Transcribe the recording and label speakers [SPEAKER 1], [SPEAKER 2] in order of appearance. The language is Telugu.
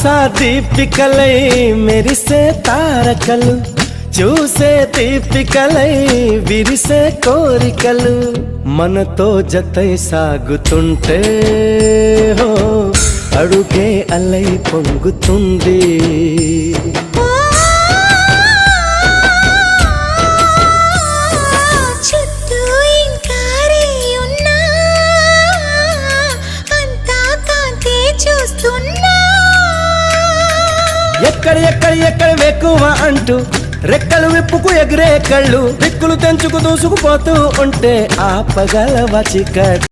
[SPEAKER 1] ఆశా దీపికలై మెరిసే తారకలు, చూసే దీపికలై విరిసే కోరికలు, మనతో జతై సాగుతుంటే హో అడుగే అలై పొంగుతుంది. ఎక్కడ ఎక్కడ ఎక్కడ వెక్కువ అంటూ రెక్కలు విప్పుకు ఎగిరే కళ్ళు, దిక్కులు తెంచుకు దూసుకుపోతూ ఉంటే ఆపగలవ చీకటి.